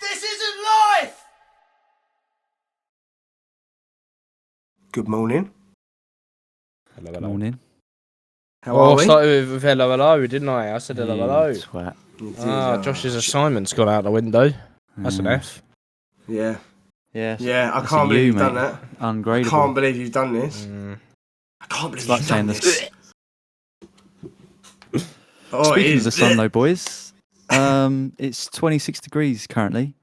This isn't life! Good morning. Hello, Good morning. How are we? I started with hello, hello, didn't I? I said hello, hello. Twat. Josh's assignment's gone out the window. That's an F. Yeah. Yes. Yeah, I That's can't a believe U, you've mate. done that. Ungradable. I can't believe you've done this. I can't believe It's like you've done saying this. Speaking of the sun, though, boys, it's 26 degrees currently.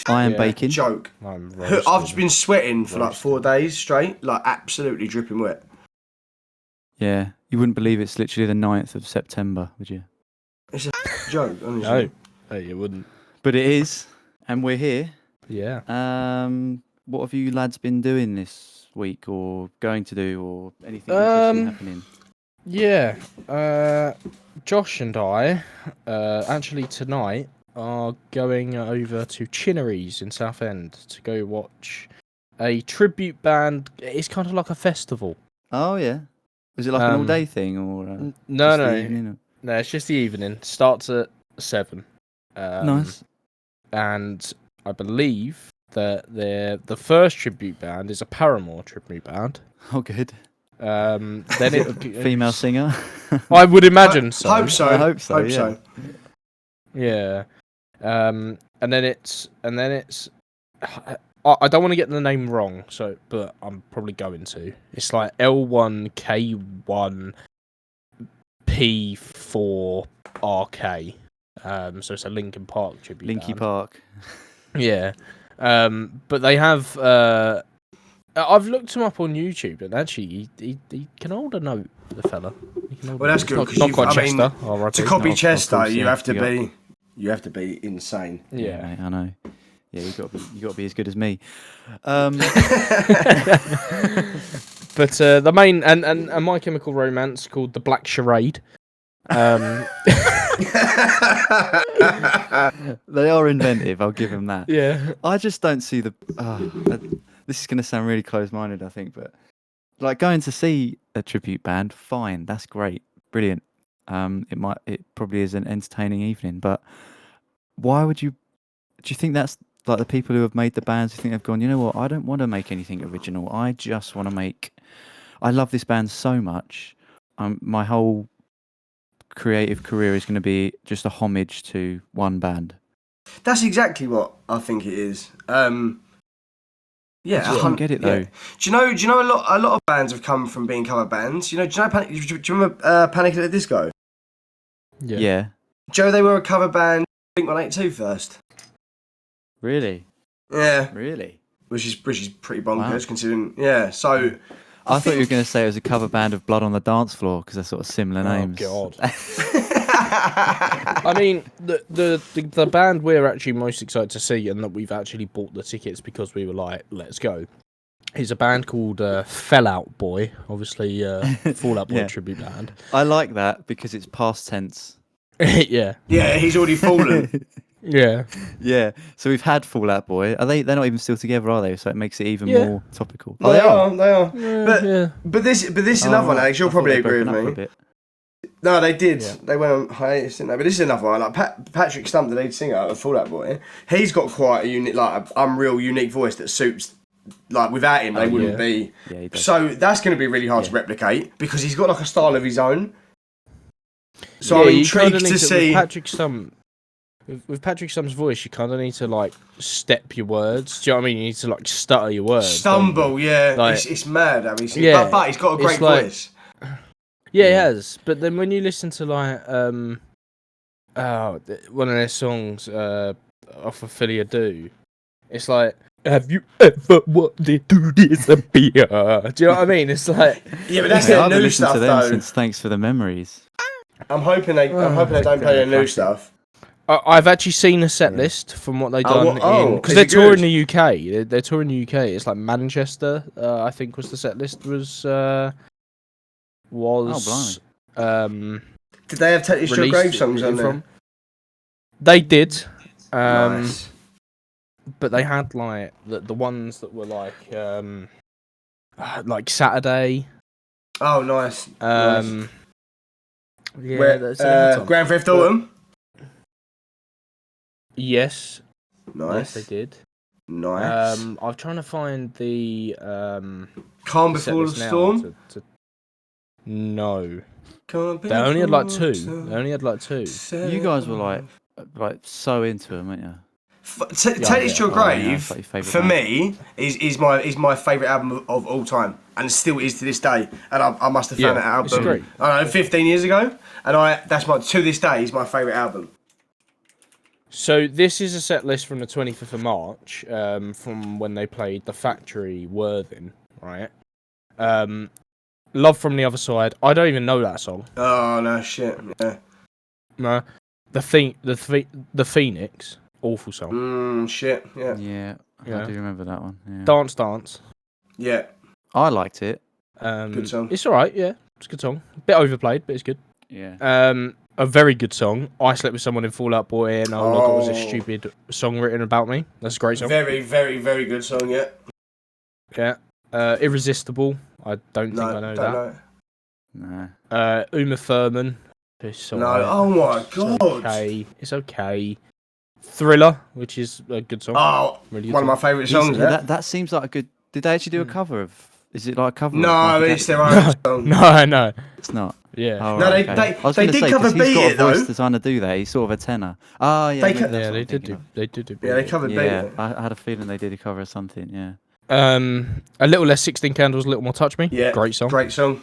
I am baking. Joke. I'm I've roasting. been sweating for like 4 days straight, like absolutely dripping wet. Yeah, you wouldn't believe it's literally the 9th of September, would you? It's a joke, honestly. No, you wouldn't. But it is, and we're here. Yeah. What have you lads been doing this week, or going to do, or anything interesting happening? Yeah. Josh and I, actually tonight, are going over to Chinnery's in Southend to go watch a tribute band. It's kind of like a festival. Oh yeah, is it like an all-day thing, or No, just the evening, or? No, it's just the evening. Starts at 7. Nice. And I believe that the first tribute band is a Paramore tribute band. Oh, good. Then Female singer. I would imagine so. Hope so. I hope so. Hope yeah. so. Yeah. And then it's. I don't want to get the name wrong, but I'm probably going to. It's like L1K1P4RK. So it's a Linkin Park tribute Linky band. Park. Yeah. But they have. I've looked him up on YouTube, and actually, he can hold a note, the fella. Well, that's good. Not quite Chester. To copy Chester, course, you yeah. have to be. You have to be insane. Yeah. Mate, I know. Yeah, you got to be as good as me. But the main and My Chemical Romance called the Black Charade. They are inventive. I'll give them that. Yeah. I just don't see the. This is going to sound really close-minded, I think, but like going to see a tribute band, fine, that's great, brilliant. It probably is an entertaining evening, but why would you? Do you think that's like the people who have made the bands who think they've gone? You know what? I don't want to make anything original. I just want to make. I love this band so much. My whole creative career is going to be just a homage to one band. That's exactly what I think it is. Yeah, I don't get it though. Yeah. Do you know a lot of bands have come from being cover bands. Do you know do you remember Panic at the Disco? Yeah. Joe, they were a cover band. Blink-182 first. Really? Yeah. Really? Which is pretty bonkers, Wow. considering. Yeah. So. I thought you were going to say it was a cover band of Blood on the Dance Floor because they're sort of similar names. Oh God. I mean, the band we're actually most excited to see, and that we've actually bought the tickets because we were like, let's go, is a band called Fell Out Boy. Obviously, Fall Out Boy Yeah. tribute band. I like that because it's past tense. Yeah. Yeah, he's already fallen. Yeah. Yeah. So we've had Fall Out Boy. Are they? They're not even still together, are they? So it makes it even Yeah. more topical. They are. Yeah. But this is another one, Alex. You'll probably agree with me. No, they did. Yeah. They went on hiatus, didn't they? But this is another one. Like Patrick Stump, the lead singer of Fall Out Boy, he's got quite a unique, unreal, unique voice that suits. Like without him, they wouldn't be. Yeah, he does. So that's going to be really hard to replicate because he's got like a style of his own. So I'm you kinda intrigued need to see. With Patrick Stump's voice, you kind of need to like step your words. Do you know what I mean? You need to like stutter your words. Stumble, yeah. Like, it's mad. I mean, yeah, but he's got a great voice. Yeah, he has. But then when you listen to like one of their songs off of Philly Do, it's like, have you ever wanted to disappear? Do you know what I mean? It's like, yeah, but that's I've their been new listening stuff to them though. since Thanks for the Memories. I'm hoping they don't play their new stuff. I've actually seen a set list from what they've done because they're touring the UK. They're touring the UK. It's like Manchester, I think was the set list was. Oh, blimey. Did they have It's Your Grave songs on there? They did. Nice. But they had like the ones that were like Saturday. Oh, nice. Yeah, Grand Theft Autumn. Yes. Nice. Yes, they did. Nice. I'm trying to find the Calm the set Before the list now Storm? No. Calm They only had like Before the 2. Storm. They only had like 2. You guys were like so into them, weren't you? Take This to Your Grave, it's like your for favourite me, is my favourite album of all time, and still is to this day. And I must have found that it's album, great. I don't know, 15 years ago, and to this day is my favourite album. So this is a set list from the 25th of March, from when they played The Factory, Worthing, right? Love from the Other Side. I don't even know that song. Oh no, shit. Yeah. No. The Phoenix. Awful song. Shit. Yeah. Yeah, I do remember that one. Yeah. Dance Dance. Yeah. I liked it. Good song. It's alright, yeah. It's a good song. A bit overplayed, but it's good. Yeah. A very good song. I Slept With Someone in Fall Out Boy, and all I got was a stupid song written about me. That's a great song. Very, very, very good song. Yeah. Yeah. Irresistible. I don't think I know that. No. Uma Thurman. It's alright. Oh my god. It's okay. Thriller, which is a good song. Oh, really good one of my favourite songs. That seems like a good. Did they actually do a cover of? Is it like a cover? No, of it's their own song. No. It's not. Yeah. Oh, No, right, they I was gonna did say, cover 'cause Beat he's got It, a voice though. designer do that. He's sort of a tenor. Oh yeah. They maybe co- that's what They I'm did thinking do. of. They did. Yeah, they covered Beat Yeah, It. I had a feeling they did a cover of something. Yeah. A Little Less 16 Candles, A Little More Touch Me. Yeah. Great song. Great song.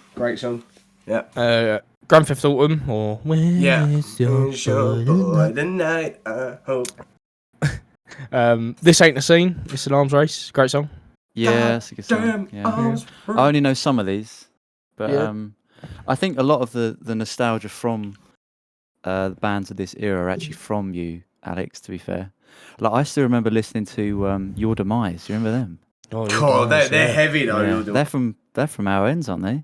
Yeah. Grand Theft Autumn or Where's Your Boy tonight, I hope. This Ain't a Scene. It's an arms race. Great song. Yeah, that's a good song. Yeah. I only know some of these, but I think a lot of the nostalgia from the bands of this era are actually from you, Alex. To be fair, like I still remember listening to Your Demise. You remember them? Oh, God, they're heavy though. Yeah. They're from our ends, aren't they?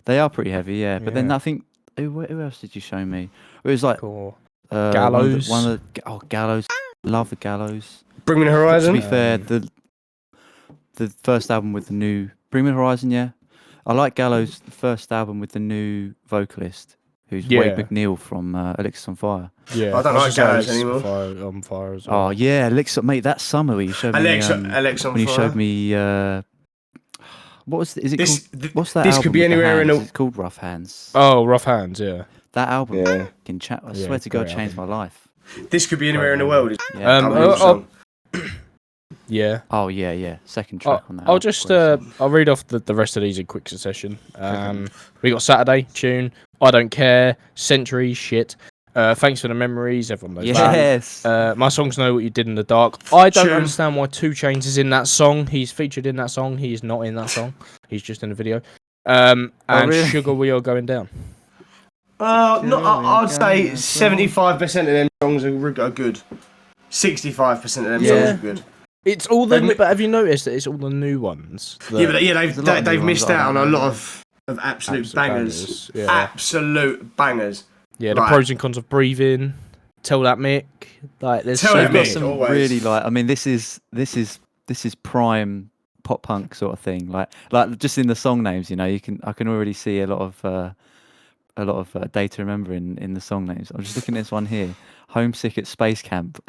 They are pretty heavy, yeah. But then Yeah. I think who else did you show me? It was like Cool. Gallows. Gallows. Gallows. Love the Gallows. Bring Me the Horizon. To be fair, the first album with the new Bring Me the Horizon, yeah. I like Gallows' first album with the new vocalist, who's Wade McNeil from Elixir on Fire. Yeah. I don't like Gallows anymore. On fire as well. Oh yeah, Elixir, mate. That summer where you showed me Alexa when on you Fire. showed me what was is it called? What's that this album could be with the anywhere in hands? a- It's called Rough Hands. Oh, Rough Hands, yeah. That album, Yeah. fucking chat. I Yeah, swear to God, great changed my life. This could be anywhere in the world. Yeah. Yeah. Oh yeah. Second track on that. I'll album, just great song. I'll read off the rest of these in quick succession. We got Saturday tune. I Don't Care. Century shit. Thanks for the memories. Everyone knows Yes. that. My songs Know What You Did in the Dark. I don't Sure. understand why 2 Chainz is in that song. He's featured in that song. He is not in that song. He's just in the video. And really? Sugar We Are Going Down. I'd say 75% of them songs are good. 65% of them songs are good. It's all the. But have you noticed that it's all the new ones? They've missed out on a lot of absolute bangers. Yeah. Absolute bangers. Yeah, the Right. pros and cons of breathing. Tell That Mick. Like, there's Tell so That many. Mick. Some always. really like. I mean, this is prime pop punk sort of thing. Like just in the song names, you know, I can already see a lot of data to remember in the song names. I'm just looking at this one here. Homesick at Space Camp.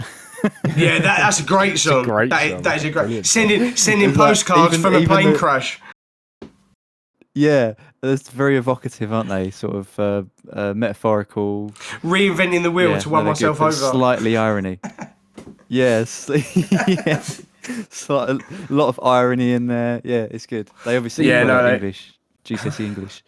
Yeah, that's a great song. great That song. is a great. Brilliant. Sending It's like postcards even- from a even plane the- crash. Yeah, that's very evocative, aren't they? Sort of metaphorical. Reinventing the wheel Yeah, to win no, they're myself good, but over. Slightly irony. Yes. Yeah. A lot of irony in there. Yeah, it's good. They obviously English, GCSE English.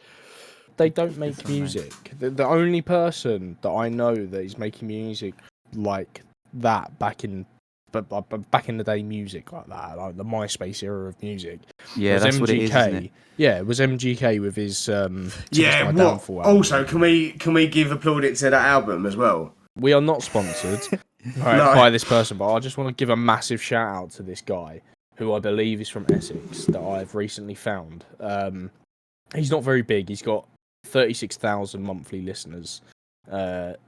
They don't make music. The only person that I know that is making music like that back in the day, music like that, like the MySpace era of music. Yeah, was that's MGK. what it is, isn't it? Yeah, it was MGK with his Tickets to Yeah. My What? Downfall album. Also, can we give applaudits to that album as well? We are not sponsored by this person, but I just want to give a massive shout out to this guy who I believe is from Essex that I've recently found. He's not very big. He's got 36,000 monthly listeners.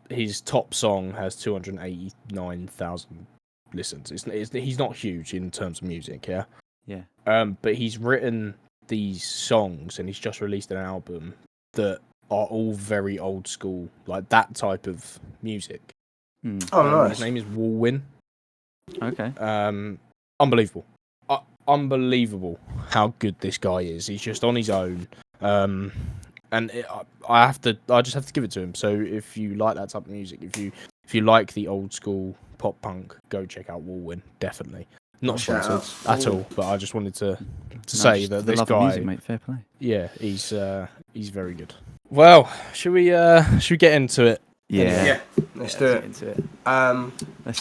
His top song has 289,000 listens. He's not huge in terms of music, yeah. Yeah. But he's written these songs and he's just released an album that are all very old school, like that type of music. Oh, nice. His name is Walwyn. Okay. Unbelievable. Unbelievable how good this guy is. He's just on his own. I just have to give it to him. So if you like that type of music, if you like the old school pop punk, go check out Walwyn. Definitely. Not sponsored at all, but I just wanted to say that this guy, music, mate. Fair play. yeah, he's very good. Well, should we get into it? Yeah. Let's do it. Into it.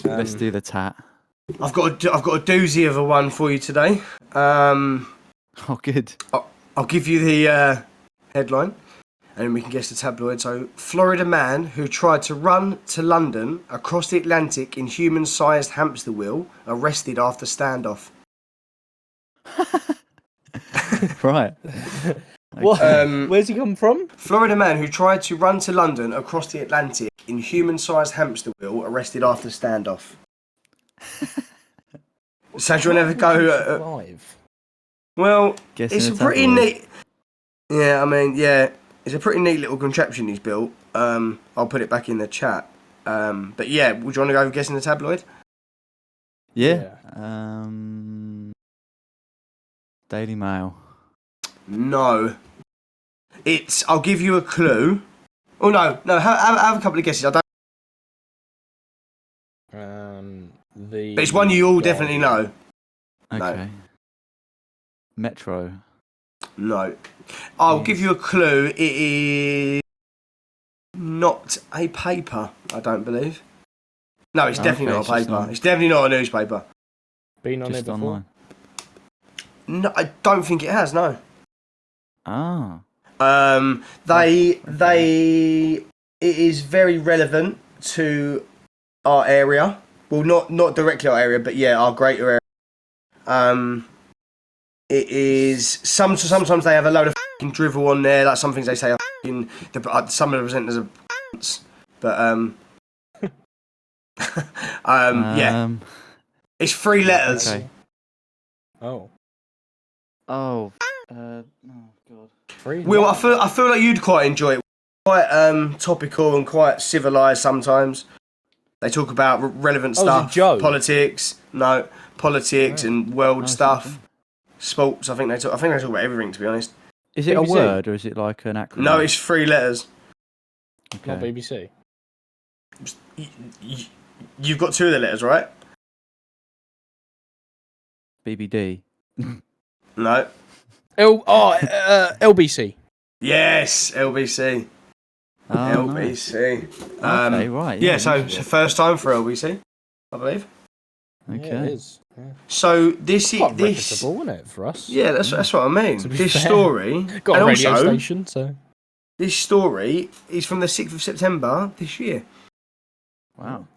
Let's do the tat. I've got a doozy of a one for you today. Oh, good. I'll give you the headline, and then we can guess the tabloid. So, Florida man who tried to run to London across the Atlantic in human-sized hamster wheel arrested after standoff. Right. What? Where's he come from? Florida man who tried to run to London across the Atlantic in human-sized hamster wheel arrested after standoff. So do you want to go? Well, it's a pretty neat. Yeah, I mean, yeah, it's a pretty neat little contraption he's built. I'll put it back in the chat. But yeah, would you want to go guessing the tabloid? Yeah. Daily Mail. No. I'll give you a clue. Oh no, have a couple of guesses. I don't. But it's one you all definitely know. Okay. No. Metro. No. I'll give you a clue. It is not a paper, I don't believe. No, it's definitely not a paper. It's definitely not a newspaper. Been on it before? Online. No, I don't think it has, no. Ah. It is very relevant to our area. Well, not directly our area, but yeah, our greater area. It is sometimes they have a load of f***ing drivel on there. Like some things they say are f***ing, some of the presenters are f***ings, but yeah, it's 3 letters. Okay. Oh. Oh. Oh God. Will, I feel like you'd quite enjoy it. Quite topical and quite civilised sometimes. They talk about relevant stuff, politics, and world stuff, sports. I think they talk about everything. To be honest, is it BBC? A word or is it like an acronym? No, it's 3 letters. Okay. Not BBC. You've got 2 of the letters, right? BBD. No. LBC. Yes, LBC. Oh, LBC. Nice. Okay, right. Yeah, so it's the first time for LBC, I believe. Okay. Yeah, it is. Yeah. So this is reputable, isn't it, for us? Yeah, that's what I mean. This story got a radio station, so this story is from the 6th of September this year. Wow.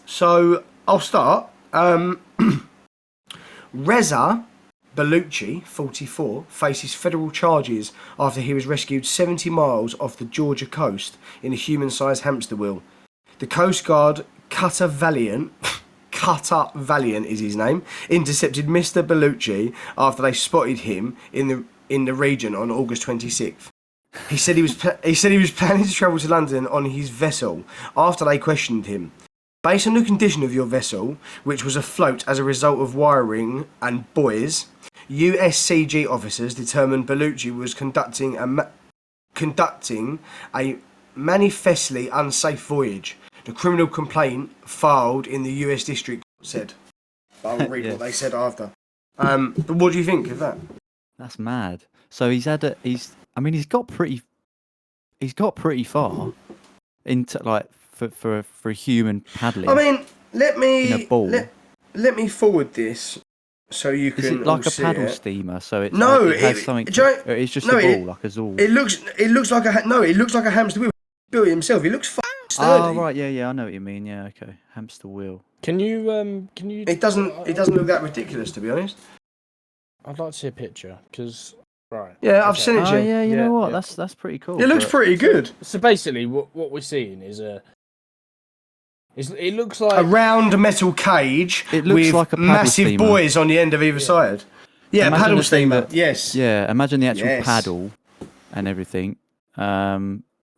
So I'll start. Reza Bellucci, 44, faces federal charges after he was rescued 70 miles off the Georgia coast in a human-sized hamster wheel. The Coast Guard Cutter Valiant is his name, intercepted Mr. Bellucci after they spotted him in the region on August 26th. He said he was planning to travel to London on his vessel after they questioned him. Based on the condition of your vessel, which was afloat as a result of wiring and buoys, USCG officers determined Bellucci was conducting a manifestly unsafe voyage. The criminal complaint filed in the US District said. I'll read what they said after. But what do you think of that? That's mad. So he's got pretty far into like for a human paddling. I mean, let in a ball. let me forward this so you can. Is it like a paddle it. steamer? So it's no, it has something. It's just a ball, like a Zool. It looks like a hamster wheel. He built it himself. He looks sturdy. Oh right, yeah, I know what you mean. Yeah, okay, hamster wheel. Can you? It doesn't look that ridiculous, to be honest. I'd like to see a picture because. Right. Yeah, I've seen it. Oh yeah, you know what? Yeah. That's pretty cool. It looks pretty good. So basically, what we're seeing is it looks like a round metal cage with like a massive steamer. Buoys on the end of either side. Yeah, imagine a paddle steamer. Yes. Yeah, imagine the actual paddle and everything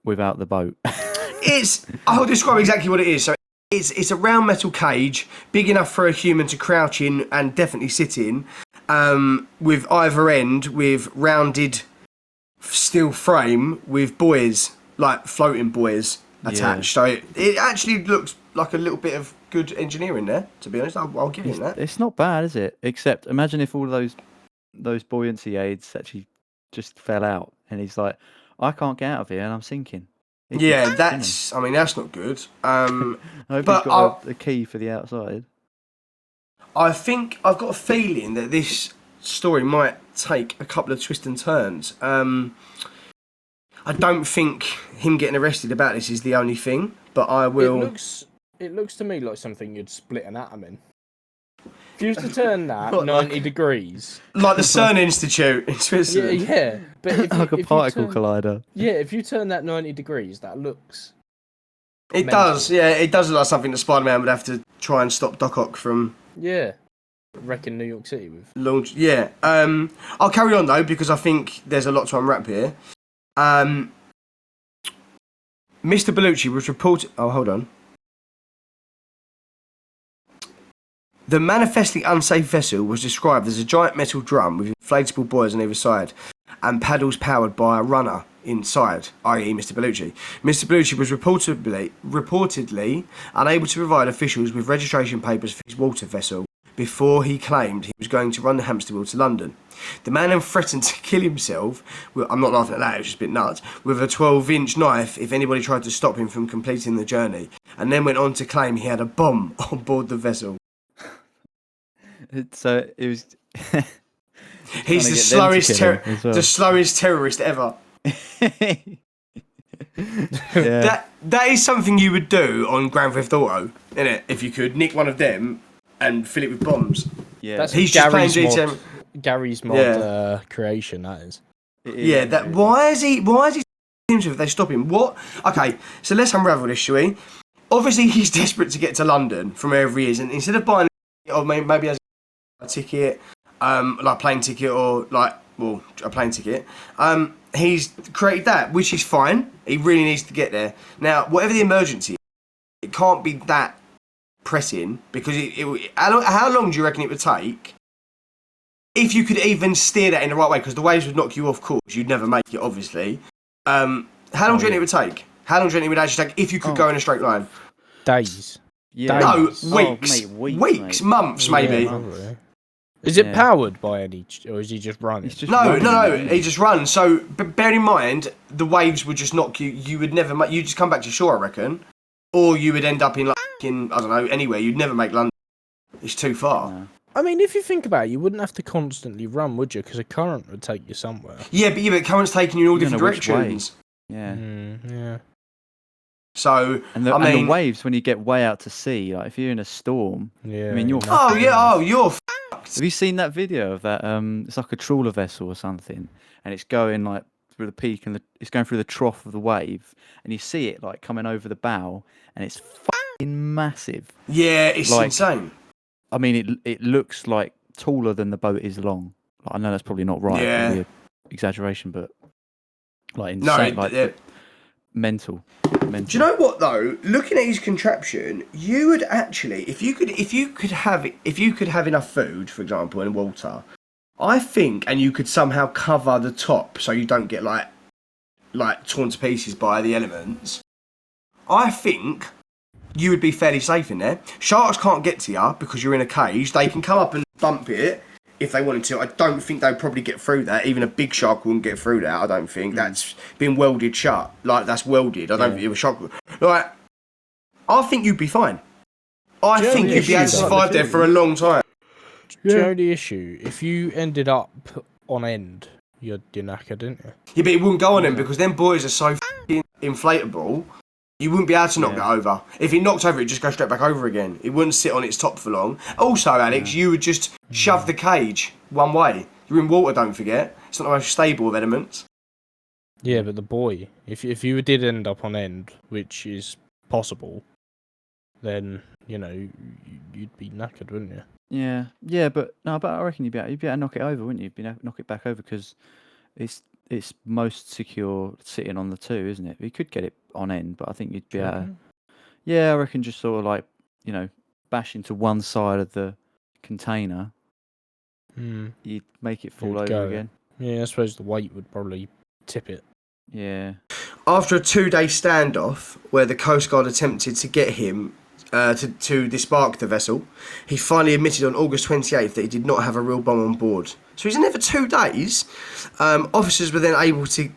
without the boat. I'll describe exactly what it is. So it's a round metal cage, big enough for a human to crouch in and definitely sit in, with either end with rounded steel frame with buoys, like floating buoys attached. So it actually looks like a little bit of good engineering there, to be honest. I'll give you that. It's not bad, is it? Except imagine if all of those buoyancy aids actually just fell out, and he's like, I can't get out of here, and I'm sinking. Yeah, that's not good. I hope he's got a key for the outside. I think I've got a feeling that this story might take a couple of twists and turns. I don't think him getting arrested about this is the only thing, but I will. It looks to me like something you'd split an atom in. If you was to turn that 90 degrees, like the CERN Institute in Switzerland. Yeah. But if like a particle collider. Yeah, if you turn that 90 degrees, that looks. It does. Yeah, it does look like something that Spider-Man would have to try and stop Doc Ock from. Yeah. Wrecking New York City with. Launch. Yeah. I'll carry on though because I think there's a lot to unwrap here. Mr. Bellucci was reported. Oh, hold on. The manifestly unsafe vessel was described as a giant metal drum with inflatable buoys on either side and paddles powered by a runner inside, i.e. Mr. Bellucci. Mr. Bellucci was reportedly unable to provide officials with registration papers for his water vessel before he claimed he was going to run the hamster wheel to London. The man then threatened to kill himself, I'm not laughing at that, it was just a bit nuts, with a 12-inch knife if anybody tried to stop him from completing the journey, and then went on to claim he had a bomb on board the vessel. So it was. He's the slowest terrorist ever. Yeah. That is something you would do on Grand Theft Auto, isn't it? If you could nick one of them and fill it with bombs. Yeah, that's he's just playing GTM. Gary's mod creation. That is. Yeah. That. Why is he? If they stop him, what? Okay, so let's unravel this, shall we? Obviously, he's desperate to get to London from wherever he is, and instead of buying, or maybe as a ticket, like plane ticket or a plane ticket, he's created that, which is fine. He really needs to get there. Now, whatever the emergency, it can't be that pressing because how long do you reckon it would take if you could even steer that in the right way? Because the waves would knock you off course. You'd never make it, obviously. How long do you reckon it would take? How long do you reckon it would actually take if you could go in a straight line? Days. Yeah. No, Days. weeks. Weeks, months, maybe. Yeah, is it powered by any, or is he just running? No, he just runs. So, but bear in mind, the waves would just knock you. You would never you just come back to shore, I reckon, or you would end up in I don't know, anywhere. You'd never make London. It's too far. No. I mean, if you think about it, you wouldn't have to constantly run, would you? Because a current would take you somewhere. Yeah, but current's taking you in all different directions. Yeah. Yeah. So, and the waves when you get way out to sea, like if you're in a storm, yeah. you're Have you seen that video of that? It's like a trawler vessel or something, and it's going like through the peak, and it's going through the trough of the wave, and you see it like coming over the bow, and it's fucking massive. Yeah, it's insane. I mean, it looks like taller than the boat is long. Like, I know that's probably not right. Yeah. Probably an exaggeration, but like insane, mental. Do you know what though? Looking at his contraption, you would actually, if you could have enough food, for example, and water, I think, and you could somehow cover the top so you don't get like torn to pieces by the elements. I think you would be fairly safe in there. Sharks can't get to you because you're in a cage. They can come up and bump it if they wanted to. I don't think they'd probably get through that. Even a big shark wouldn't get through that. I don't think that's been welded shut. Like that's welded. I don't think a shark would. Like, I think you'd be fine. I think you'd be able to survive there for a long time. Do you know the issue? If you ended up on end, you're knackered, didn't you? Yeah, but it wouldn't go on them because them buoys are so f***ing inflatable. You wouldn't be able to knock that over. If it knocked over, it'd just go straight back over again. It wouldn't sit on its top for long. Also, Alex, you would just shove the cage one way. You're in water, don't forget. It's not the most stable of elements. Yeah, but the buoy, if you did end up on end, which is possible, then, you'd be knackered, wouldn't you? Yeah, but I reckon you'd be able to knock it over, wouldn't you? Knock it back over because it's most secure sitting on the two, isn't it? You could get it on end, but I think you'd be able Yeah, I reckon just sort of like, bash into one side of the container. You'd make it fall over again. Yeah, I suppose the weight would probably tip it. Yeah. After a 2-day standoff where the Coast Guard attempted to get him to disbark the vessel, he finally admitted on August 28th that he did not have a real bomb on board. So he's in there for 2 days. Officers were then able to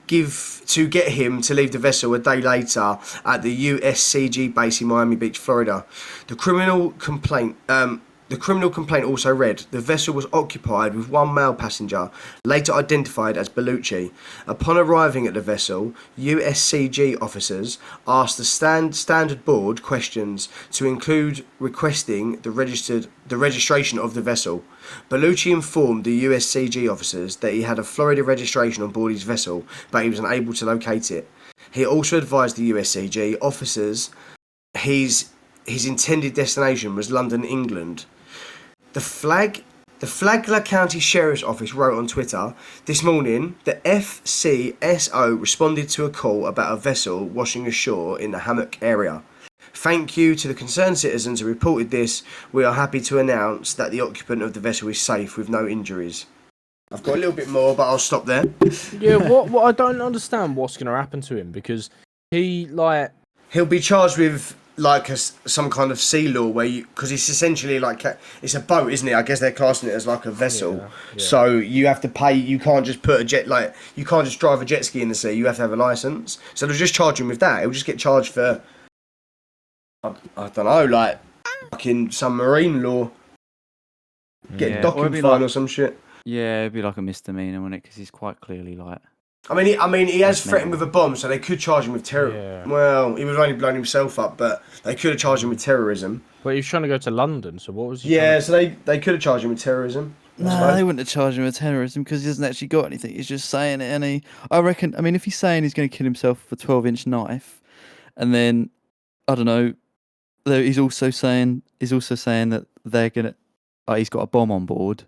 get him to leave the vessel a day later at the USCG base in Miami Beach, Florida. The criminal complaint also read, the vessel was occupied with one male passenger, later identified as Bellucci. Upon arriving at the vessel, USCG officers asked the standard board questions to include requesting the registration of the vessel. Bellucci informed the USCG officers that he had a Florida registration on board his vessel, but he was unable to locate it. He also advised the USCG officers his intended destination was London, England. The Flagler County Sheriff's Office wrote on Twitter, this morning, the FCSO responded to a call about a vessel washing ashore in the Hammock area. Thank you to the concerned citizens who reported this. We are happy to announce that the occupant of the vessel is safe with no injuries. I've got a little bit more, but I'll stop there. Yeah, what I don't understand what's going to happen to him, because he'll be charged with some kind of sea law because it's essentially it's a boat, isn't it? I guess they're classing it as like a vessel. Yeah. So you have to pay. You can't just you can't just drive a jet ski in the sea. You have to have a license. So they'll just charge him with that. He'll just get charged for I don't know, fucking some marine law. Get a docking fine or some shit. Yeah, it'd be like a misdemeanor, wouldn't it? Because he's quite clearly I mean, he has threatened with a bomb, so they could charge him with terror. Yeah. Well, he would have only blown himself up, but they could have charged him with terrorism. But he was trying to go to London, so what was he? Yeah, so they could have charged him with terrorism. No, they wouldn't have charged him with terrorism because he hasn't actually got anything. He's just saying it, and I reckon. I mean, if he's saying he's going to kill himself with a 12-inch knife, and then I don't know, he's also saying that they're gonna. He's got a bomb on board,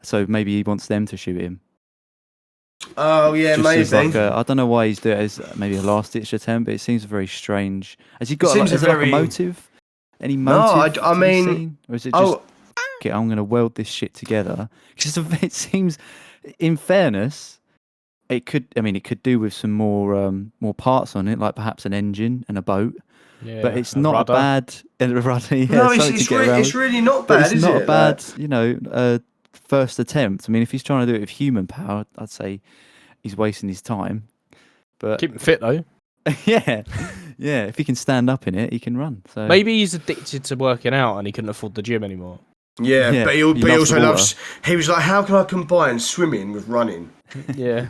so maybe he wants them to shoot him. Oh yeah, maybe. I don't know why he's doing it as maybe a last-ditch attempt, but it seems very strange. Has he got a motive? Any motive? No, I mean, scene? Or is it just okay, I'm going to weld this shit together? Because it seems, in fairness, it could do with some more parts on it, like perhaps an engine and a boat. Yeah, but it's not a bad rudder. Yeah, no, it's really not bad. It's not a bad, first attempt. I mean, if he's trying to do it with human power, I'd say he's wasting his time. But keep him fit though. yeah. If he can stand up in it, he can run. So maybe he's addicted to working out and he couldn't afford the gym anymore. Yeah, but he also loves. He was like, how can I combine swimming with running? Yeah.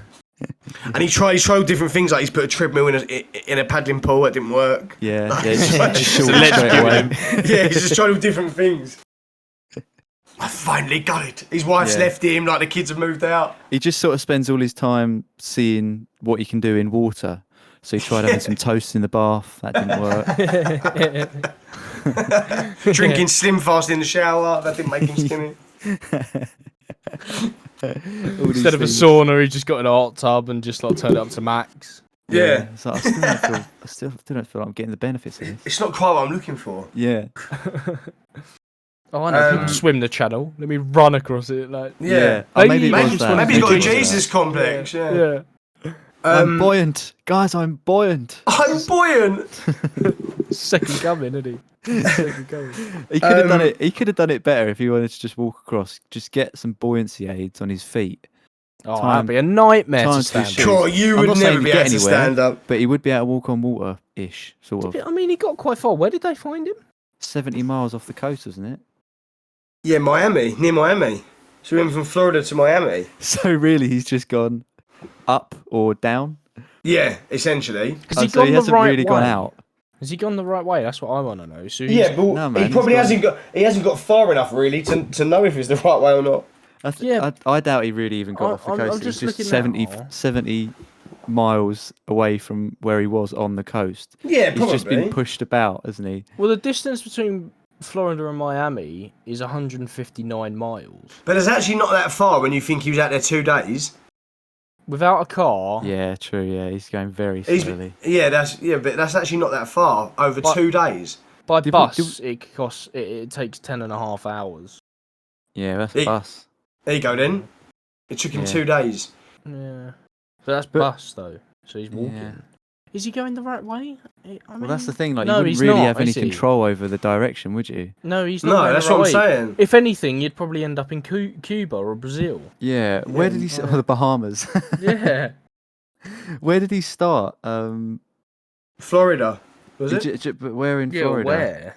And he tried different things, like he's put a treadmill in a paddling pool that didn't work. Yeah, he's just tried all different things. I finally got it. His wife's left him, like the kids have moved out. He just sort of spends all his time seeing what he can do in water. So he tried having some toast in the bath. That didn't work. Drinking Slim Fast in the shower. That didn't make him skinny. Instead of a sauna, he just got in a hot tub and just turned it up to max. Yeah. So I still don't feel like I'm getting the benefits of this. It's not quite what I'm looking for. Yeah. Oh, I know. People swim the channel. Let me run across it. Maybe he's got a Jesus complex. Yeah. I'm buoyant, guys. I'm buoyant. I'm buoyant. Second coming, isn't he? He could have done it. He could have done it better if he wanted to just walk across. Just get some buoyancy aids on his feet. Oh, that'd be a nightmare to stand up. Sure, you would never be able to stand up. But he would be able to walk on water-ish, sort of. I mean, he got quite far. Where did they find him? 70 miles off the coast, wasn't it? Yeah, Miami, near Miami. So we went from Florida to Miami. So really, he's just gone up or down? Yeah, essentially. So he hasn't really gone out. Has he gone the right way? That's what I want to know. So yeah, but he probably hasn't got far enough really to know if it's the right way or not. I doubt he really even got off the coast. He was just 70 miles away from where he was on the coast. Yeah, probably. He's just been pushed about, hasn't he? Well, the distance between Florida and Miami is 159 miles. But it's actually not that far when you think he was out there 2 days. Without a car. Yeah, true. Yeah, he's going very slowly. But that's actually not that far over 2 days. By Did we- bus, it takes 10.5 hours. Yeah, that's It- bus. There you go then. It took him Yeah. 2 days. Yeah, but that's But- bus though, so he's walking. Yeah. Is he going the right way? Well, that's the thing. Like, no, you wouldn't he's really not, have any is he? control over the direction, would you? No, he's not. No, going that's the right what I'm way. saying. If anything, you'd probably end up in Cuba or Brazil. Yeah. Where did he? yeah. Oh, the Bahamas. Yeah. Where did he start? Florida, was it? But where in Yeah, Florida? where?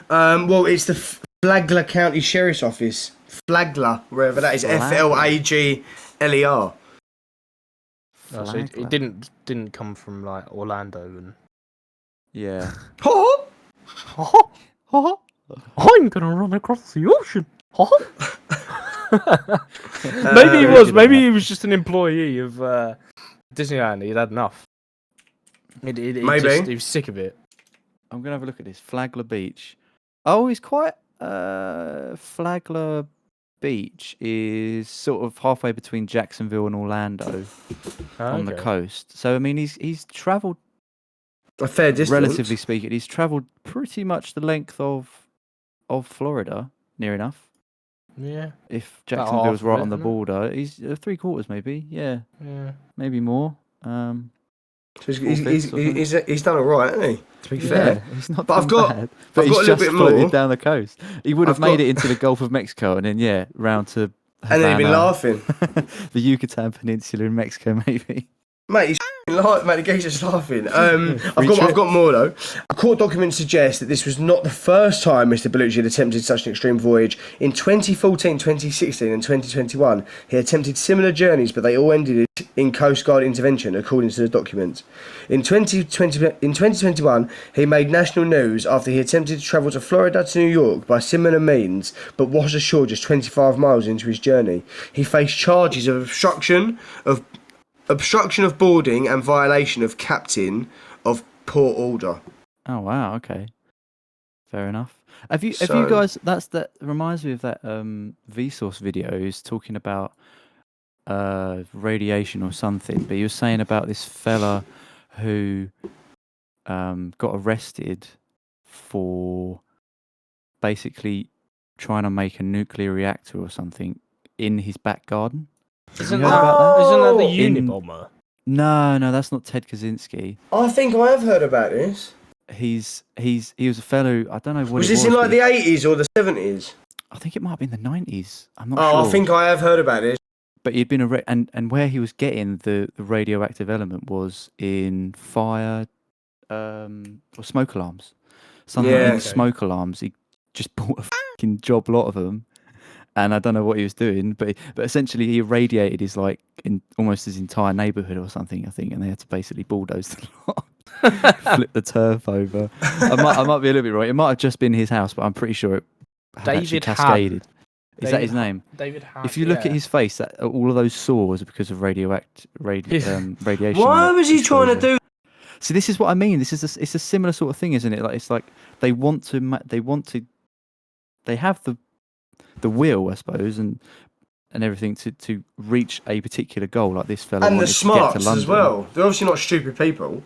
Well, it's the Flagler County Sheriff's Office. Flagler, wherever that is. Flagler. Oh, so it didn't come from like Orlando and. Yeah. I'm gonna run across the ocean. Maybe he was. Maybe he was just an employee of Disneyland. He'd had enough. Maybe. He was sick of it. I'm gonna have a look at this Flagler Beach. Oh, he's quite. Flagler Beach is sort of halfway between Jacksonville and Orlando on the coast. So I mean, he's travelled A fair distance. relatively speaking. He's travelled pretty much the length of Florida, near enough. Yeah. If About Jacksonville's half right of it, on the isn't it? border, he's 3/4 maybe. Yeah, Yeah. maybe more. So he's done all right, hasn't he? To be fair. Yeah, he's not But I've done got- bad. But I've he's got a little just bit floated more. down the coast. He would have I've made got- it into the Gulf of Mexico and then round to And then he'd been Havana, laughing. the Yucatan Peninsula in Mexico, maybe. Mate, he's mate, the guy's just laughing. I've trip. got more though. A court document suggests that this was not the first time Mr. Bellucci had attempted such an extreme voyage. In 2014, 2016 and 2021, he attempted similar journeys, but they all ended in Coast Guard intervention, according to the document. In 2021, he made national news after he attempted to travel to Florida to New York by similar means, but washed ashore just 25 miles into his journey. He faced charges of obstruction of boarding and violation of captain of port order. Oh wow, okay, fair enough. Have you So- guys? That reminds me of that Vsauce video. He's talking about radiation or something, but he was saying about this fella who got arrested for basically trying to make a nuclear reactor or something in his back garden. Isn't heard that, about that? isn't that the In- Unibomber? No, that's not Ted Kaczynski. I think I have heard about this. He was a fellow. I don't know what Was it this in was, like but the 80s or the 70s? I think it might have been the 90s. I'm not Oh, sure. I think I have heard about this. But he'd been and where he was getting the radioactive element was in fire or smoke alarms. Something Yeah. in Okay. smoke alarms. He just bought a fucking job lot of them, and I don't know what he was doing, but essentially he irradiated his in almost his entire neighbourhood or something, I think, and they had to basically bulldoze the lot, flip the turf over. I might be a little bit right. It might have just been his house, but I'm pretty sure it had actually David Hahn. cascaded. Is that David his name? David Hahn. If you look at his face, that all of those sores are because of radiation. Why was he trying to exposure. do? See, this is what I mean. It's a similar sort of thing, isn't it? It's like they have the will, I suppose, and everything to reach a particular goal. Like this fella And the wanted to get to smarts London. as well. They're obviously not stupid people.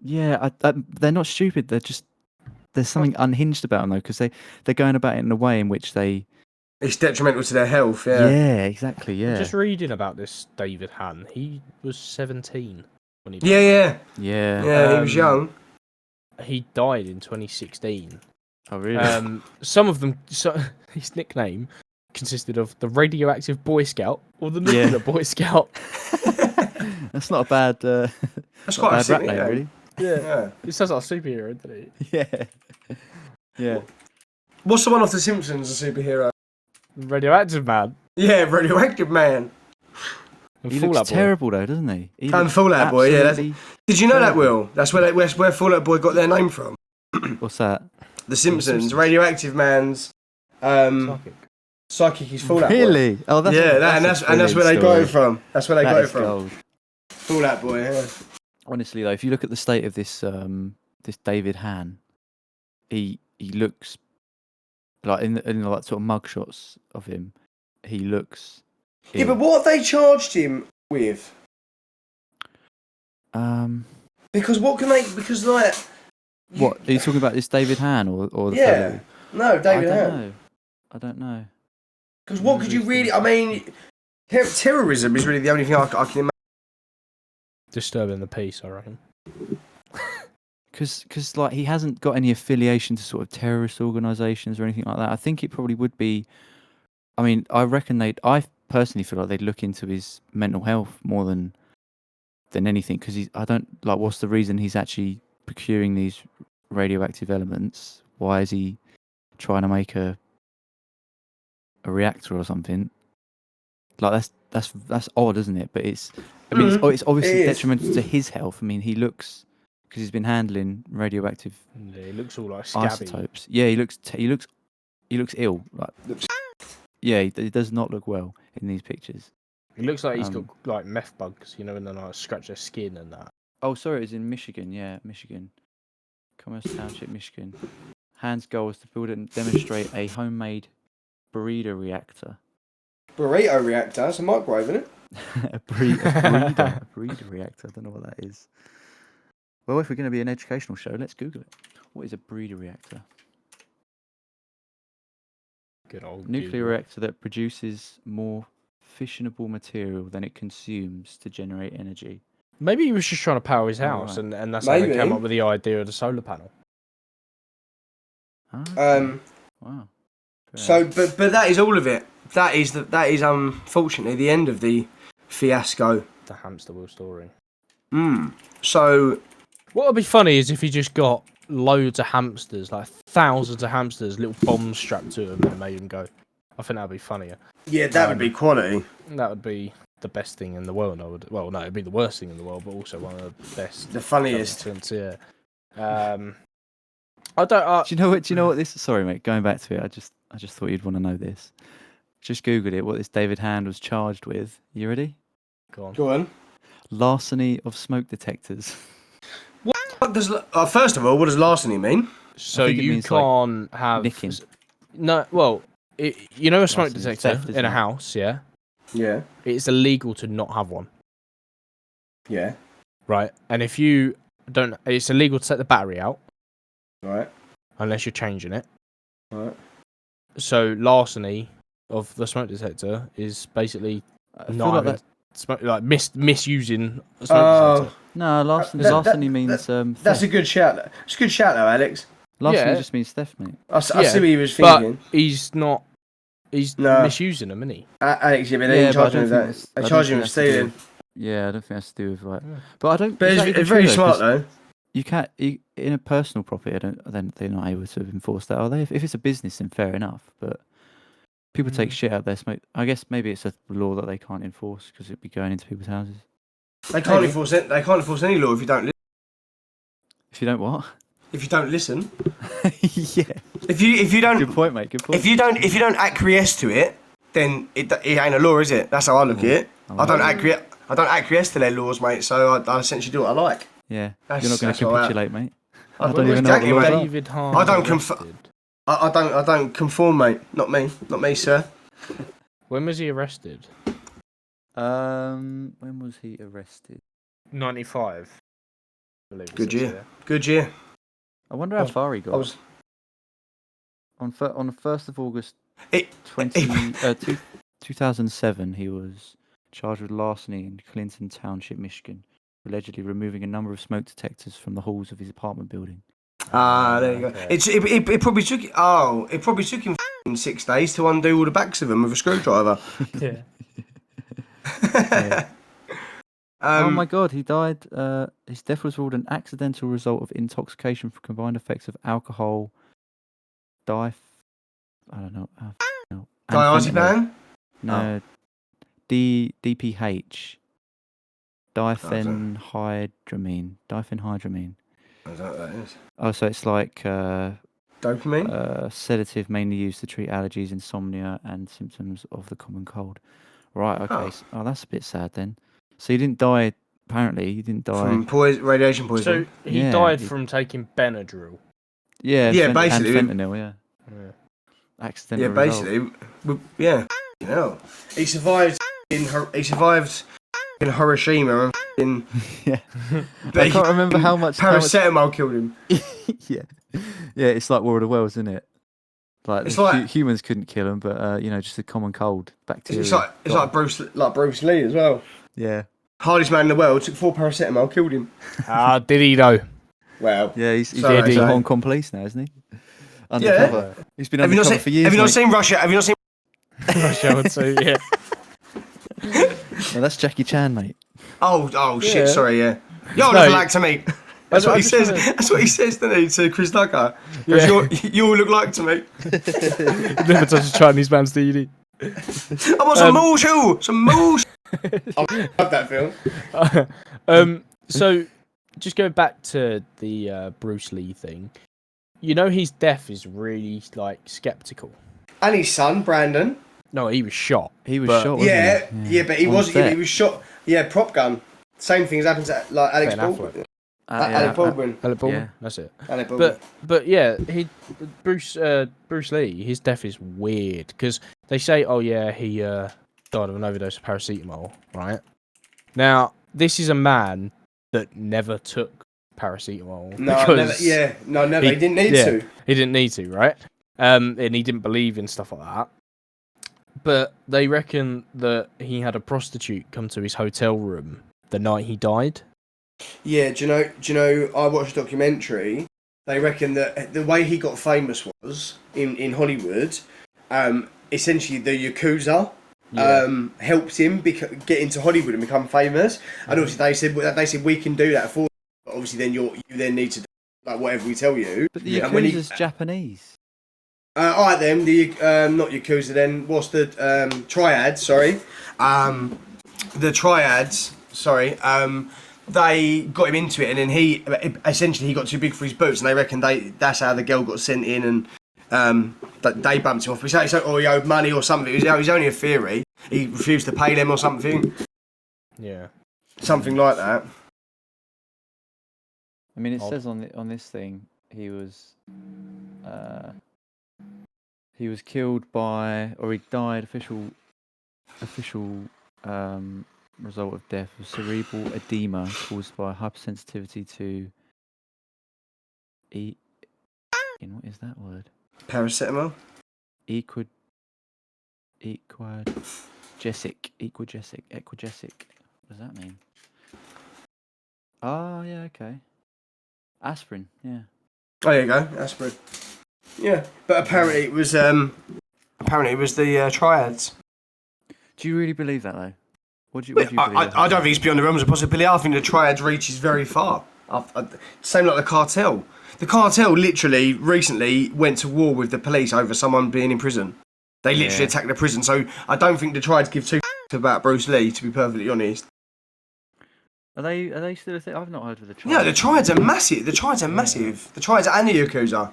Yeah, they're not stupid. There's something unhinged about them though, because they're going about it in a way in which It's detrimental to their health. Yeah. exactly. Yeah, Just reading about this David Hahn. He was 17 when he Yeah. yeah. He was young. He died in 2016. Oh really? Some of them. His nickname consisted of the radioactive Boy Scout or the Yeah. nuclear Boy Scout. That's not a bad. That's not quite a bad sick rap name, nickname. really. Yeah. It sounds like a superhero, doesn't it? Yeah. What's the one off The Simpsons? A superhero. Radioactive Man. Yeah, radioactive man. And He Fallout looks Boy. terrible though, doesn't he? He And looks Fallout Boy, yeah, that's- absolutely- Did you know that, Terrible. Will? That's where Fallout Boy got their name from. What's that? The Simpsons. Simpsons. Radioactive man's Psychic. psychic is Fallout Boy. Really? Oh, that's Yeah, a that's where they brilliant got it story. from. That's where they That got it is from. gold. Fallout Boy, yeah. Honestly though, if you look at the state of this this David Hahn, he looks like in like sort of mugshots of him, he looks. Yeah, ill. but what have they charged him with? Um, Because what can they? Because like What are you talking about? This David Han or the Yeah. fellow? No, David Han. know. I don't know. Because what could you really... I mean, terrorism is really the only thing I can imagine. Disturbing the peace, I reckon. Because like he hasn't got any affiliation to sort of terrorist organisations or anything like that. I think it probably would be. I mean, I reckon I personally feel like they'd look into his mental health more than anything. Because I don't like. What's the reason he's actually procuring these radioactive elements? Why is he trying to make a reactor or something? Like that's odd, isn't it? But it's. I mean, it's obviously detrimental to his health. I mean, he looks. Because he's been handling radioactive Yeah, he looks all like scabby. isotopes. Yeah, he looks ill. Like, yeah, he does not look well in these pictures. He looks like he's got like meth bugs, you know, when they like scratch their skin and that. Oh, sorry, it's in Michigan. Yeah, Michigan, Commerce Township, Michigan. Han's goal is to build and demonstrate a homemade burrito reactor. Burrito reactor? That's a microwave, isn't it? a burrito reactor. I don't know what that is. Well, if we're going to be an educational show, let's Google it. What is a burrito reactor? Good old Nuclear Google. reactor that produces more fissionable material than it consumes to generate energy. Maybe he was just trying to power his house, right. and that's how they came up with the idea of the solar panel. Wow. So, but that is all of it. That is unfortunately the end of the fiasco. The hamster wheel story. So, what would be funny is if he just got loads of hamsters, like thousands of hamsters, little bombs strapped to them, and made them go. I think that'd be funnier. yeah, that would be quality. That would be the best thing in the world. Well, no, it'd be the worst thing in the world, but also one of the best. The funniest. Yeah. I don't. Do you know what this? Sorry, mate. Going back to it, I just thought you'd want to know this. Just googled it. What this David Hand was charged with. You ready? Go on. Larceny of smoke detectors. What does? First of all, what does larceny mean? So you means, can't have nicking. No. Well, you know, a smoke Larceny is detector theft, in isn't a it? house, yeah. Yeah. It's illegal to not have one, Yeah. right? And if you don't, it's illegal to take the battery out Right. unless you're changing it. Right. So larceny of the smoke detector is basically I feel not like having that. smoke, like misusing a smoke detector. No, larceny means That's theft. a good shout. It's a good shout, though, Alex. Larceny Yeah. just means theft, mate. I see what he was But thinking. he's not. He's No. misusing them, isn't he? Alex, yeah, but they Yeah, didn't but I charge him don't with think that. it's- They I don't charged think him with that's to do stealing. Yeah, I don't think that's to do with like. But I don't. But is that even it's very true, though? smart, 'Cause though. You can't in a personal property. Then they're not able to enforce that, are they? If it's a business, then fair enough. But people take shit out of their smoke. I guess maybe it's a law that they can't enforce because it'd be going into people's houses. They can't enforce it. They can't enforce any law if you don't. If you don't what? If you don't listen. Yeah. If you don't. Good point, mate. Good point. If you don't acquiesce to it, then it ain't a law, is it? That's how I look at it. I don't acquiesce to their laws, mate. So I essentially do what I like. Yeah. That's- You're not going that's to all right. capitulate, mate. I I don't even know what the exactly, laws mate. are. David Hahn I don't arrested. I don't conform, mate. Not me, sir. When was he arrested? When was he arrested? 95. I believe it Good says year. here. Good year. I wonder how far he got. I was. On the 1st of August It, 2007, he was charged with larceny in Clinton Township, Michigan, allegedly removing a number of smoke detectors from the halls of his apartment building. there you go. Okay. It probably took. It probably took him 6 days to undo all the backs of them with a screwdriver. Yeah. Yeah. Oh my God, he died. His death was ruled an accidental result of intoxication from combined effects of alcohol, I don't know. No. Diazepam? No. DPH. Diphenhydramine. Diphenhydramine. I don't know what that is. Oh, so it's like Dopamine? sedative mainly used to treat allergies, insomnia, and symptoms of the common cold. Right. Okay. Oh. Oh, that's a bit sad then. So he didn't die. Apparently, he didn't die. From radiation So poisoning. he Yeah, died he- from taking Benadryl. Yeah. Yeah, basically. And fentanyl. Yeah. Yeah. Accidental. Yeah, result. basically. Yeah. You know. He survived in Hiroshima and Yeah. But I can't remember how much paracetamol killed him. Yeah, it's like War of the Worlds, isn't it? Like, It's like humans couldn't kill them, but just a common cold bacteria. it's like Bruce Lee as well. Yeah. Hardest man in the world took 4 paracetamol, killed him. Did he though? Well, Yeah, he's sorry, the sorry. Hong Kong police now, isn't he? Undercover. Yeah. He's been undercover for years. Have you not seen Russia? Have you not seen? Russia would say, yeah. No, that's Jackie Chan, mate. Oh shit! Yeah. Sorry, yeah. You're No. looking like to me. That's what he says. Gonna... That's what he says, doesn't he, to Chris Tucker? Yeah. You all look like to me. Never touched a Chinese man's DVD. I want some more shoe, some more. I love that film. So, just going back to the Bruce Lee thing, his death is really like skeptical. And his son, Brandon. No, he was shot. He was shot. Wasn't he? Yeah, but he wasn't. He was shot. Yeah, prop gun. Same thing as happened to like Alex Baldwin. Alec Baldwin. Alec Baldwin. Yeah. That's it. Alec Baldwin. But yeah, Bruce Lee, his death is weird because they say, oh yeah, he died of an overdose of paracetamol. Right now, this is a man that never took paracetamol. No, never. He didn't need to. He didn't need to, right? And he didn't believe in stuff like that. But they reckon that he had a prostitute come to his hotel room the night he died. Yeah, do you know? I watched a documentary. They reckon that the way he got famous was in Hollywood. Essentially, the Yakuza helped him get into Hollywood and become famous. And obviously, they said we can do that for you. But obviously, then you need to do like whatever we tell you. But the Yakuza's Japanese. Alright then, not Yakuza then. What's the Triad? Sorry, the Triads. Sorry. They got him into it, and then he got too big for his boots, and they reckon that's how the girl got sent in, and they bumped him off. Or he owed money or something. It was only a theory. He refused to pay them or something. Yeah, something like that. I mean, it says on this thing he was killed by, or he died. Official result of death was cerebral edema caused by hypersensitivity to what is that word? Paracetamol. Equagesic. What does that mean? Oh yeah, okay. Aspirin, yeah. Oh, there you go, aspirin. Yeah, but apparently it was the Triads. Do you really believe that though? What do you believe? I don't think it's beyond the realms of possibility. I think the Triads reaches very far. Same like the cartel. The cartel literally recently went to war with the police over someone being in prison. They literally attacked the prison. So I don't think the Triads give two about Bruce Lee, to be perfectly honest. Are they still a thing? I've not heard of the Triads. No, the Triads are massive. The Triads are massive. The Triads and the Yakuza.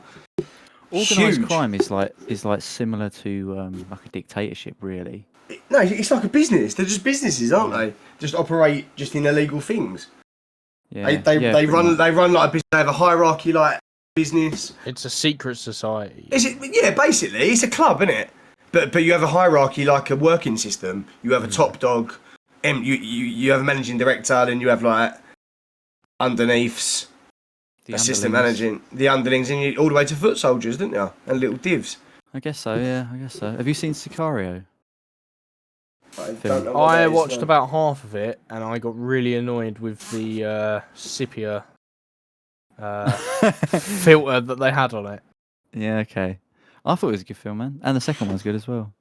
Organised crime is like similar to like a dictatorship, really. No, it's like a business. They're just businesses, aren't they? Just operate just in illegal things. Yeah. They run like a business. They have a hierarchy like business. it's a secret society. Is it? Yeah, basically, it's a club, isn't it? But you have a hierarchy like a working system. You have a top dog. You have a managing director, then you have like underneaths, assistant managing, the underlings, and all the way to foot soldiers, didn't you? And little divs. I guess so. Yeah, I guess so. Have you seen Sicario? I don't know. I watched about half of it, and I got really annoyed with the sepia filter that they had on it. Yeah, okay. I thought it was a good film, man, and the second one's good as well.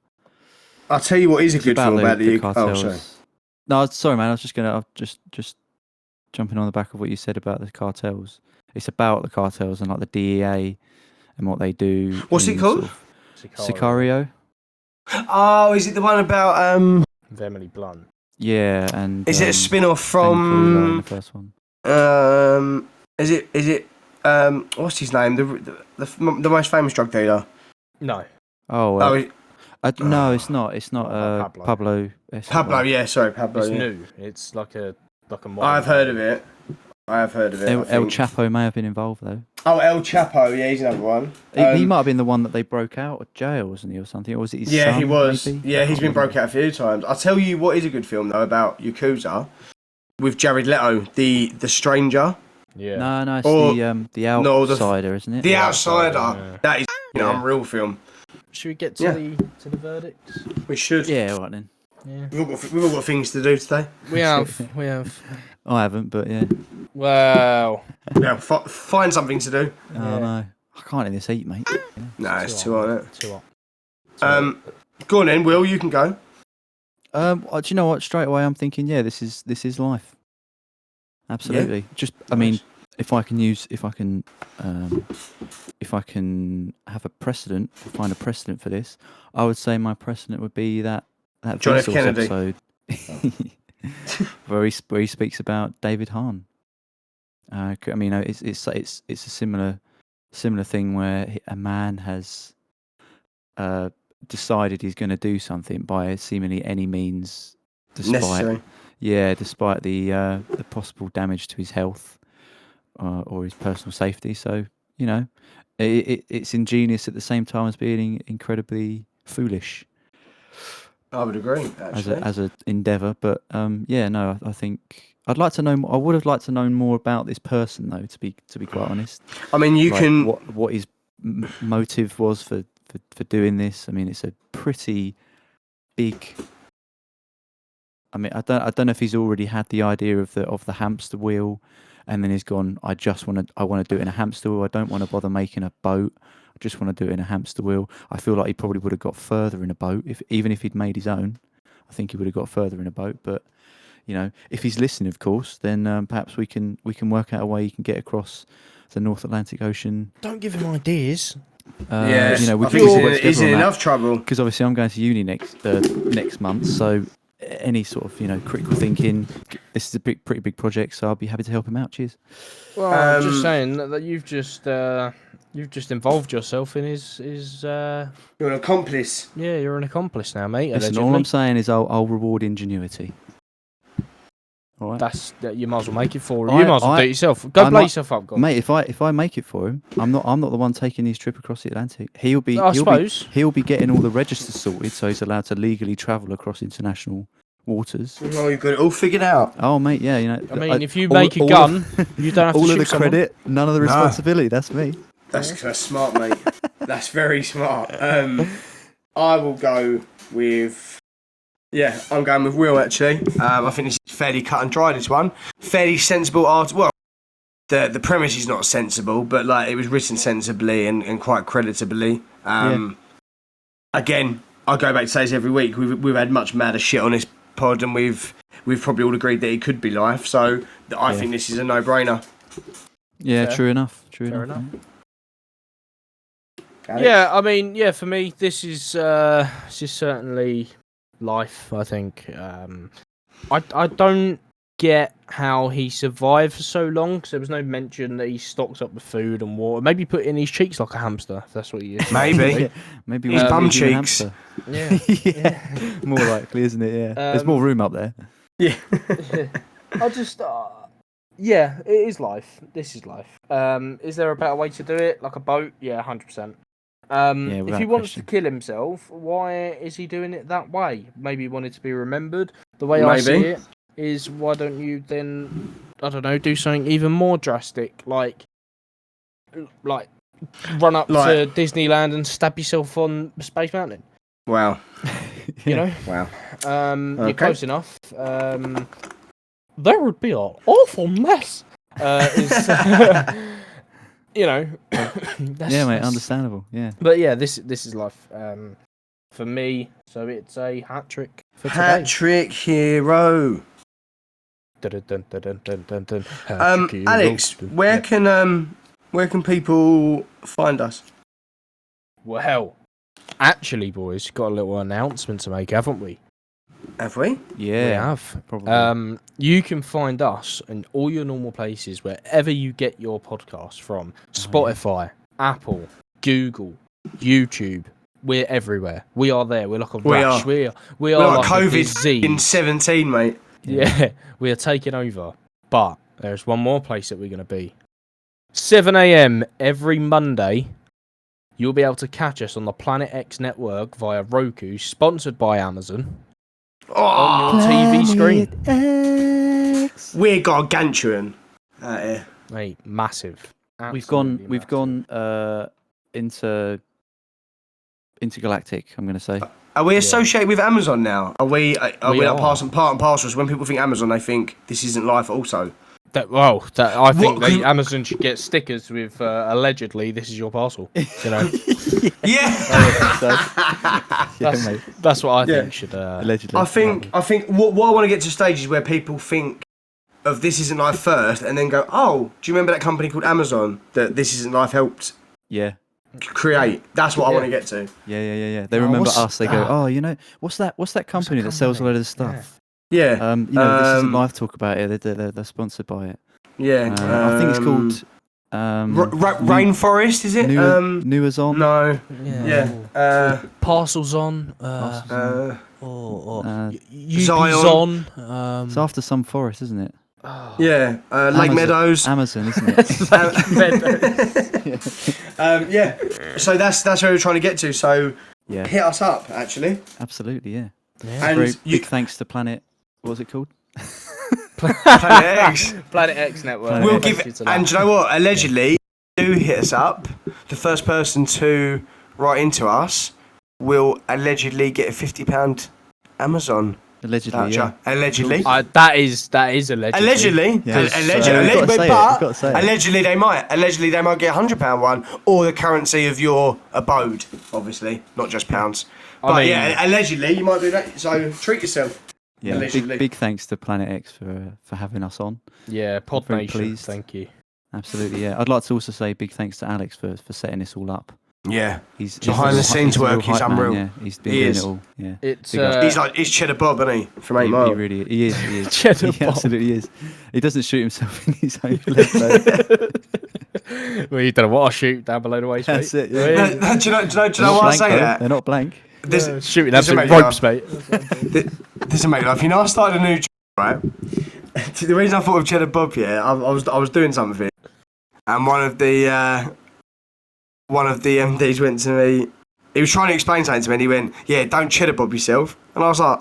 I'll tell you what is a good film about the cartels. Oh, sorry. No, sorry, man. I was just jumping on the back of what you said about the cartels. It's about the cartels and like the DEA and what they do. What's it called? Sicario. Oh, is it the one about With Emily Blunt. Yeah, and is it a spin-off in from the first one? Is it what's his name? The most famous drug dealer. No. Oh, no, it's not. It's not Pablo. Pablo, yeah, sorry, Pablo. It's yeah. new. It's like a modern. I've heard of it. El Chapo may have been involved though. Oh, El Chapo, yeah, he's another one. He might have been the one that they broke out of jail, wasn't he, or something? Or was it his son, he was. maybe? Yeah, he's been broke out a few times. I'll tell you what is a good film though about Yakuza. with Jared Leto, the Stranger. Yeah. No, it's Or- the no, the- Outsider, isn't it? The Outsider. Yeah. That is an Yeah. unreal film. Should we get to Yeah. the verdicts? We should. Yeah, all right then. Yeah. We've all got things to do today. We have. We have. I haven't, but yeah. Wow. Yeah, find something to do. Oh Yeah. no, I can't in this heat, mate. No, it's too hot, isn't Too hot. it? Go on then, Will. You can go. Do you know what? Straight away, I'm thinking, yeah, this is life. Absolutely. Just, I mean, if I can have a precedent, find a precedent for this, I would say my precedent would be that John F. Vsauce Kennedy. episode where he speaks about David Hahn. I mean, it's a similar thing where a man has decided he's going to do something by seemingly any means, Necessary. despite the possible damage to his health or his personal safety. So it's ingenious at the same time as being incredibly foolish I would agree. Actually, as a endeavour. But I think I'd like to know. I would have liked to know more about this person, though. To be quite honest, I mean, you Like, can. what his motive was for doing this. I mean, it's a pretty big. I mean, I don't know if he's already had the idea of the hamster wheel, and then he's gone. I want to do it in a hamster wheel. I don't want to bother making a boat. I just want to do it in a hamster wheel. I feel like he probably would have got further in a boat even if he'd made his own. I think he would have got further in a boat. But if he's listening, of course, then perhaps we can work out a way he can get across the North Atlantic Ocean. Don't give him ideas. Yes, we I can think all work he's together in on that. enough trouble. Because obviously I'm going to uni next month, so any sort of critical thinking. This is a pretty big project, so I'll be happy to help him out. Cheers. Well, I'm just saying that you've just involved yourself in his. You're an accomplice. Yeah, you're an accomplice now, mate. Listen, allegedly. all I'm saying is I'll reward ingenuity. All right, You might as well make it for him. I- You might as well I- do it yourself. Go I blow might- yourself up, God. mate. If I make it for him, I'm not the one taking his trip across the Atlantic. He'll be I be getting all the registers sorted, so he's allowed to legally travel across international waters. Oh, you've got it all figured out. Oh, mate, yeah, I mean, if you all- make a all gun, of- you don't have to all shoot of the someone. credit, none of the Nah. responsibility. That's me. That's smart, mate. That's very smart. I will go with. Yeah, I'm going with Will, actually. I think this is fairly cut and dry, this one. Fairly sensible art. Well, the premise is not sensible, but like it was written sensibly and quite creditably. Again, I go back to say this every week. We've had much madder shit on this pod, and we've probably all agreed that it could be life. So I think this is a no-brainer. Yeah, Fair. true enough. Fair enough. Alex? Yeah, I mean, yeah, for me, this is certainly life. I think. I don't get how he survived for so long because there was no mention that he stocked up with food and water. Maybe put it in his cheeks like a hamster. If that's what he is. Maybe. Maybe His we'll bum leave him a cheeks. hamster. Yeah. Yeah, more likely, isn't it? Yeah, there's more room up there. Yeah. I just, yeah, it is life. This is life. Is there a better way to do it? Like a boat? Yeah, 100%. If without he wants to question. kill himself, why is he doing it that way? Maybe he wanted to be remembered. The way I Maybe. see it is, why don't you then, I don't know, do something even more drastic, like run up to Disneyland and stab yourself on Space Mountain? Wow. You know? Wow. You're Okay. close enough. There would be an awful mess. You know. Yeah, mate, understandable. Yeah. But yeah, this is life for me. So it's a hat trick for Hat today. trick hero. Dun, dun, dun, dun, dun, dun, dun. Hat trick hero. Alex, where can people find us? Well, actually, boys, got a little announcement to make, haven't we? Have we? Yeah. We have. Probably. You can find us in all your normal places wherever you get your podcast from. Spotify, Apple, Google, YouTube. We're everywhere. We are there. We're like a We rash. are. We are We're like like a COVID disease. in 17, mate. Yeah, we are taking over. But there's one more place that we're going to be. 7 a.m. every Monday. You'll be able to catch us on the Planet X network via Roku, sponsored by Amazon. On your TV screen. Alex? We're gargantuan out here. Mate, massive. We've Absolutely gone massive. intergalactic. I'm going to say. Are we associated with Amazon now? Are we like are. part and parcel? So when people think Amazon, they think this isn't life also. I think What- Amazon should get stickers with allegedly this is your parcel. You know, Yeah. Mate. that's what I Yeah. think should. Allegedly. I think what I want to get to stages where people think of this isn't life first, and then go, oh, do you remember that company called Amazon that this isn't life helped Yeah. create? That's what I want to get to. Yeah. They remember what's us. They go, oh, you know, what's that company that sells a load of stuff? Yeah. You know, this isn't live talk about it. They're sponsored by it. Yeah. I think it's called Rainforest, is it? New Azon. No. Yeah. Parcels on. Zion. On. It's after some forest, isn't it? Yeah. Lake Meadows. Amazon, isn't it? Yeah. So that's where we're trying to get to. So Yeah. hit us up, actually. Absolutely, yeah. And Very you, big thanks to Planet. What was it called? Planet X. Planet X Network. We'll Thank give, you to that. and do you know what? Allegedly, do hit us up. The first person to write into us will allegedly get a £50 Amazon Allegedly, voucher. yeah. Allegedly. That is allegedly. Allegedly, Yeah. allegedly, We've gotta say it, but we've gotta say it. allegedly they might. Allegedly they might get £100 one, or the currency of your abode. Obviously, not just pounds. But I mean- yeah, allegedly you might do that. So treat yourself. Yeah, Allegedly. big thanks to Planet X for having us on. Yeah, Pod Very Nation. pleased. Thank you. Absolutely, yeah. I'd like to also say big thanks to Alex for setting this all up. Yeah, He's Behind the scenes a real work is hype man, unreal. yeah. He's been He doing is. it all. Yeah, It's Big up. he's Cheddar Bob, isn't he? From 8 he Mile. really he is. He is. Cheddar He Bob. absolutely is. He doesn't shoot himself in his own leg. Though. Well, you don't know what I shoot down below the waist, That's mate. it, yeah. No, do you know They're why not I blank, say though. that? They're not blank. This, Shooting Doesn't absolute make ropes, mate. Listen, mate. Like, you know, I started a new job, right? The reason I thought of Cheddar Bob, yeah, I was doing something with it, and one of the MDs went to me. He was trying to explain something to me, and he went, "Yeah, don't Cheddar Bob yourself." And I was like,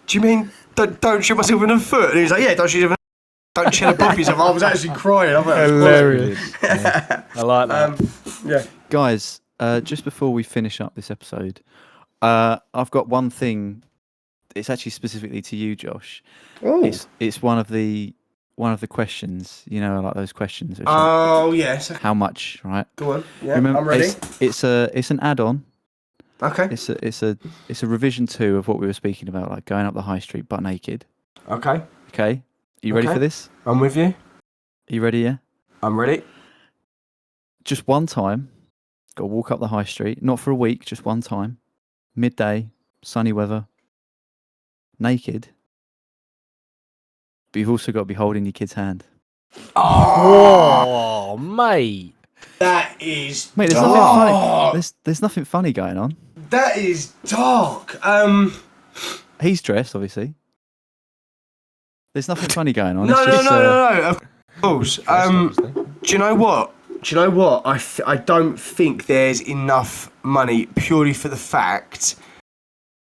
"Do you mean don't shoot myself in the foot?" And he was like, "Yeah, don't Cheddar Bob yourself." I was actually crying. I thought it was Hilarious. Yeah. I like that. yeah. Guys, just before we finish up this episode, I've got one thing. It's actually specifically to you, Josh. Oh. It's one of the questions. You know, like those questions. Which Oh yes. how much, right? Go on. Yeah, Remember, I'm ready. It's an add-on. Okay. It's a revision 2 of what we were speaking about, like going up the high street butt naked. Okay. Okay, are you ready Okay. for this? I'm with you. Are you ready? Yeah. I'm ready. Just one time, got to walk up the high street. Not for a week, just one time. Midday, sunny weather, naked. But you've also got to be holding your kid's hand. Oh, mate. That is Mate, there's dark. nothing funny. There's nothing funny going on. That is dark. He's dressed, obviously. There's nothing funny going on. No, it's just, no. Of course. Do you know what? I don't think there's enough money purely for the fact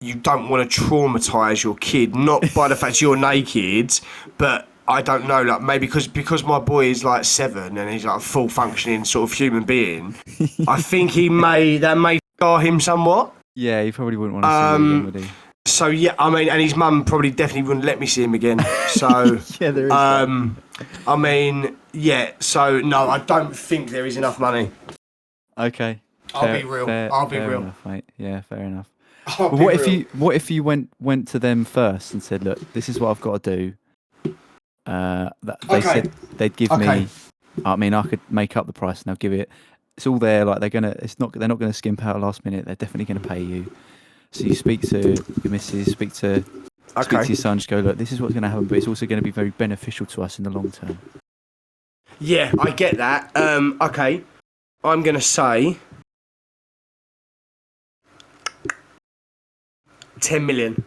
you don't want to traumatise your kid, not by the fact you're naked, but I don't know, like maybe because my boy is like 7 and he's like a full functioning sort of human being. I think that may scar him somewhat. Yeah, he probably wouldn't want to see it again, would he? So yeah, I mean, and his mum probably definitely wouldn't let me see him again. So Yeah, there is. that. I mean, yeah. So no, I don't think there is enough money. Okay. I'll be real. I'll be fair real. enough, mate. Yeah, fair enough. I'll But be what real. if you went to them first and said, look, this is what I've got to do. They said they'd give me. I mean, I could make up the price and they'll give it. It's all there. Like they're not gonna skimp out last minute. They're definitely gonna pay you. So you speak to your missus, speak to your son. Just go, look, this is what's gonna happen, but it's also gonna be very beneficial to us in the long term. Yeah, I get that. Okay, I'm gonna say 10 million.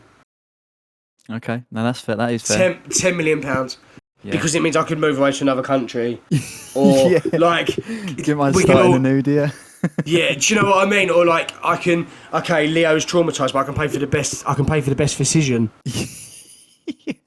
Okay, no, that's fair. That is fair. 10 million pounds. Yeah. Because it means I could move away to another country, or Yeah. like Get mine we can starting all- anew, dear. Yeah, do you know what I mean? Or like I can, okay, Leo's traumatised, but I can pay for the best. I can pay for the best physician.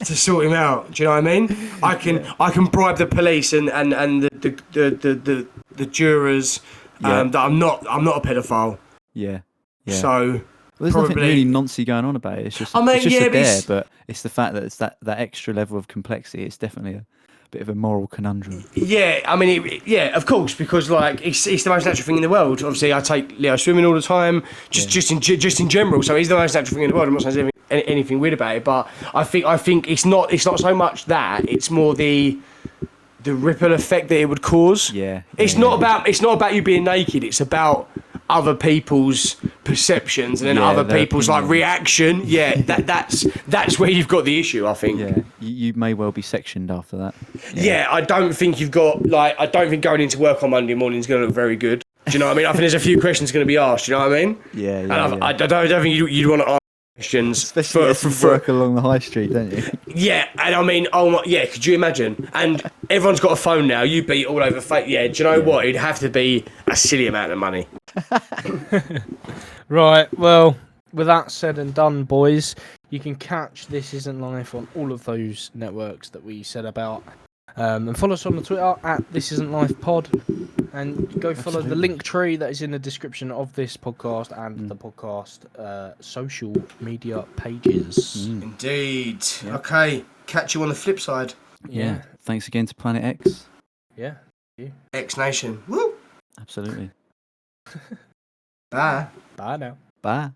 to sort him out. Do you know what I mean? I can bribe the police and the jurors that I'm not a pedophile. Yeah. So Well, there's probably nothing really noncy going on about it. It's just, I mean, it's just yeah, a but dare, but it's the fact that it's that extra level of complexity. It's definitely a bit of a moral conundrum. Yeah, I mean, of course, because like it's the most natural thing in the world. Obviously, I take Leo swimming all the time, just in general. So he's the most natural thing in the world. I'm not saying anything weird about it, but I think it's not so much that, it's more the ripple effect that it would cause. It's not about you being naked. It's about other people's perceptions and then other people's like reaction. Yeah, that's where you've got the issue, I think. Yeah, you may well be sectioned after that. Yeah, I don't think you've got I don't think going into work on Monday morning is going to look very good. Do you know what I mean? I think there's a few questions going to be asked. Do you know what I mean? Yeah. And I don't think you'd want to ask questions, especially for work along the high street, don't you? Yeah, and I mean, could you imagine? And everyone's got a phone now. You beat all over fake. Yeah, do you know what? It'd have to be a silly amount of money. Right, well, with that said and done, boys, you can catch This Isn't Life on all of those networks that we said about. And follow us on the Twitter at This Isn't Life Pod, and go follow the link tree that is in the description of this podcast and the podcast social media pages. Indeed. Yeah. Okay, catch you on the flip side. Yeah. Thanks again to Planet X. Yeah. X Nation. Woo! Absolutely. Bye. Bye now. Bye.